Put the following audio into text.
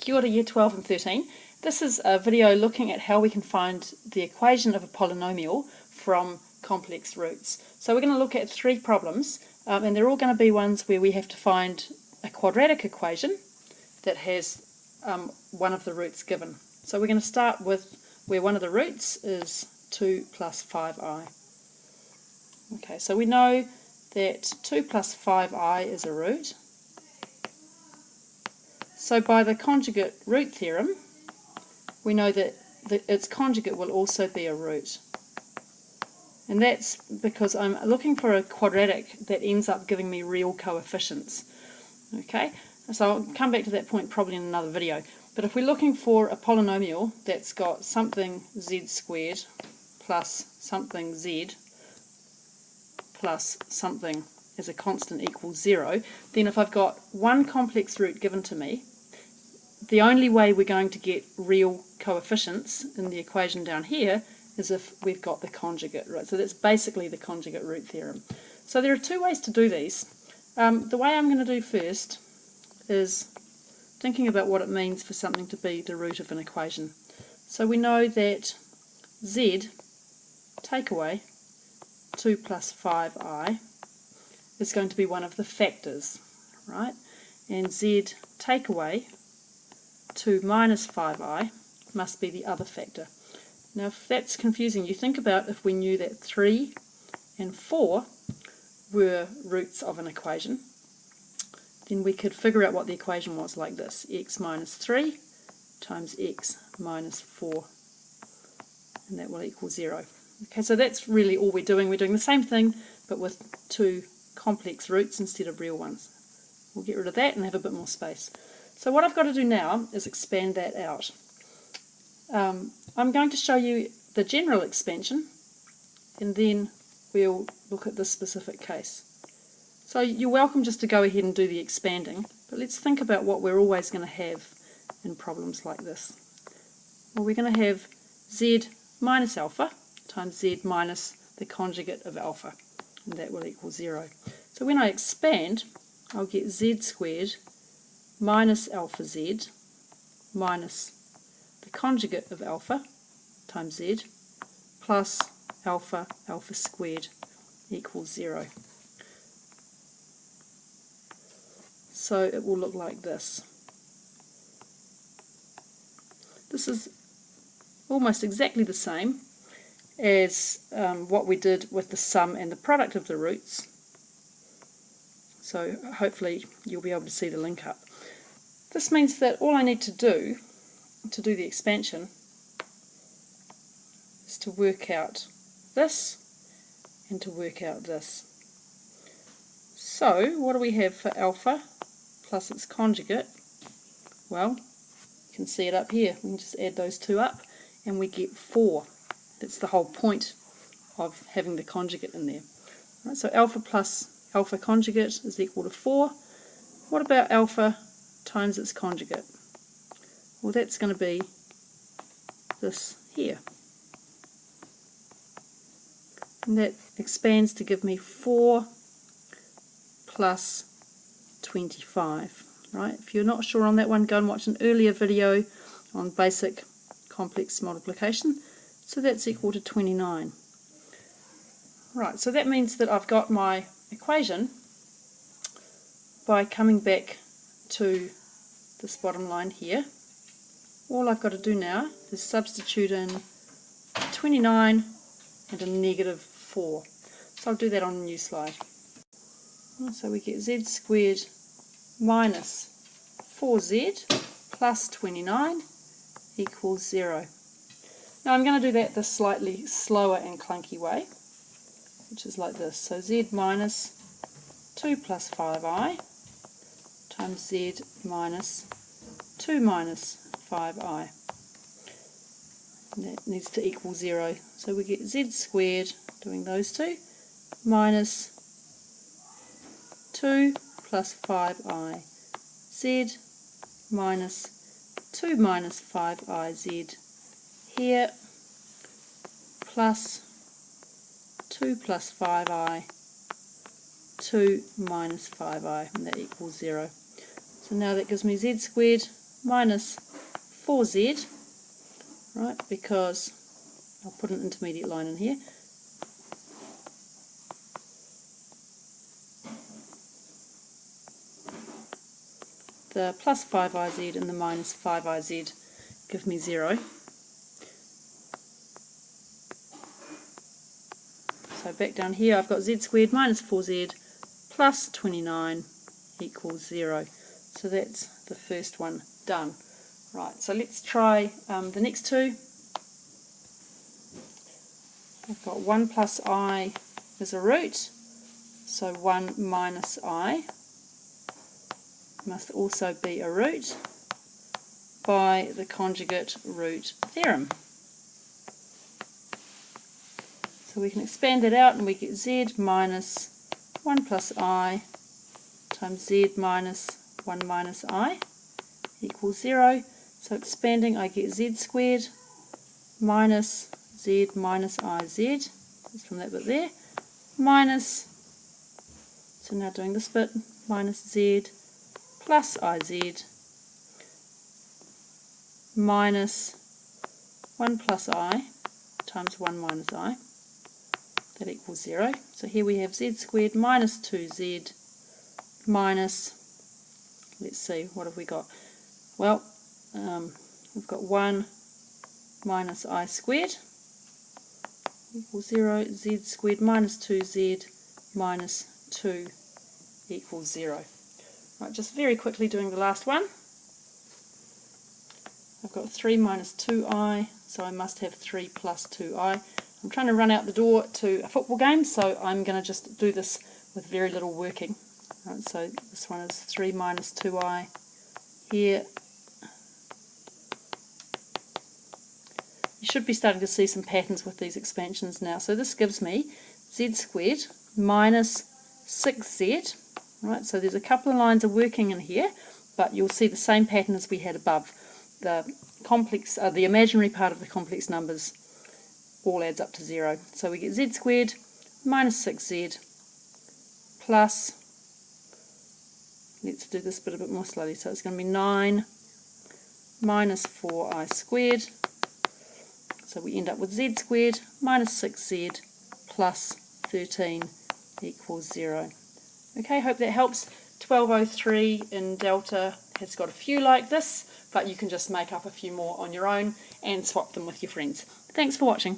Kia ora Year 12 and 13. This is a video looking at how we can find the equation of a polynomial from complex roots. So we're going to look at three problems, and they're all going to be ones where we have to find a quadratic equation that has one of the roots given. So we're going to start with where one of the roots is 2 plus 5i. Okay, so we know that 2 plus 5i is a root. So by the conjugate root theorem, we know that its conjugate will also be a root. And that's because I'm looking for a quadratic that ends up giving me real coefficients. Okay, so I'll come back to that point probably in another video. But if we're looking for a polynomial that's got something z squared plus something z plus something as a constant equals 0, then if I've got one complex root given to me, the only way we're going to get real coefficients in the equation down here is if we've got the conjugate, right? So that's basically the conjugate root theorem. So there are two ways to do these. The way I'm going to do first is thinking about what it means for something to be the root of an equation. So we know that z, take away 2 plus 5i, is going to be one of the factors, right? And z, take away 2 minus 5i must be the other factor. Now if that's confusing, you think about if we knew that 3 and 4 were roots of an equation, then we could figure out what the equation was like this: x minus 3 times x minus 4, and that will equal 0. Okay, so that's really all we're doing. We're doing the same thing but with two complex roots instead of real ones. We'll get rid of that and have a bit more space. So what I've got to do now is expand that out. I'm going to show you the general expansion, and then we'll look at this specific case. So you're welcome just to go ahead and do the expanding, but let's think about what we're always going to have in problems like this. Well, we're going to have z minus alpha times z minus the conjugate of alpha, and that will equal 0. So when I expand, I'll get z squared minus alpha z minus the conjugate of alpha times z plus alpha squared equals 0. So it will look like this. This is almost exactly the same as what we did with the sum and the product of the roots. So hopefully you'll be able to see the link up. This means that all I need to do the expansion is to work out this and to work out this. So what do we have for alpha plus its conjugate? Well, you can see it up here. We can just add those two up and we get 4. That's the whole point of having the conjugate in there. Right, so alpha plus alpha conjugate is equal to 4. What about alpha times its conjugate? Well, that's going to be this here. And that expands to give me 4 plus 25. Right? If you're not sure on that one, go and watch an earlier video on basic complex multiplication. So that's equal to 29. Right, so that means that I've got my equation by coming back to this bottom line here. All I've got to do now is substitute in 29 and a negative 4. So I'll do that on a new slide. So we get z squared minus 4z plus 29 equals 0. Now I'm going to do that the slightly slower and clunky way, which is like this. So z minus 2 plus 5i times z minus 2 minus 5i. And that needs to equal 0. So we get z squared, doing those two, minus 2 plus 5i z minus 2 minus 5i z here, plus 2 plus 5i 2 minus 5i, and that equals 0. So now that gives me z squared minus 4z, right, because I'll put an intermediate line in here. The plus 5iz and the minus 5iz give me 0. So back down here I've got z squared minus 4z plus 29 equals 0. So that's the first one done. Right, so let's try the next two. I've got 1 plus I is a root, so 1 minus I must also be a root by the conjugate root theorem. So we can expand that out and we get z minus 1 plus I times z minus 1 minus I equals 0. So expanding, I get z squared minus z minus iz, that's from that bit there, minus, so now doing this bit, minus z plus iz minus 1 plus I times 1 minus I, that equals 0. So here we have z squared minus 2z minus, let's see, what have we got? Well, we've got 1 minus I squared equals 0, z squared minus 2z minus 2 equals 0. Right, just very quickly doing the last one. I've got 3 minus 2i, so I must have 3 plus 2i. I'm trying to run out the door to a football game, so I'm going to just do this with very little working. Right, so this one is 3 minus 2i here. You should be starting to see some patterns with these expansions now. So this gives me z squared minus 6z. Right, so there's a couple of lines of working in here, but you'll see the same pattern as we had above. The complex, the imaginary part of the complex numbers all adds up to 0. So we get z squared minus 6z plus, let's do this bit a bit more slowly, so it's going to be 9 minus 4i squared. So we end up with z squared minus 6z plus 13 equals 0. Okay, hope that helps. 1203 in Delta has got a few like this, but you can just make up a few more on your own and swap them with your friends. Thanks for watching.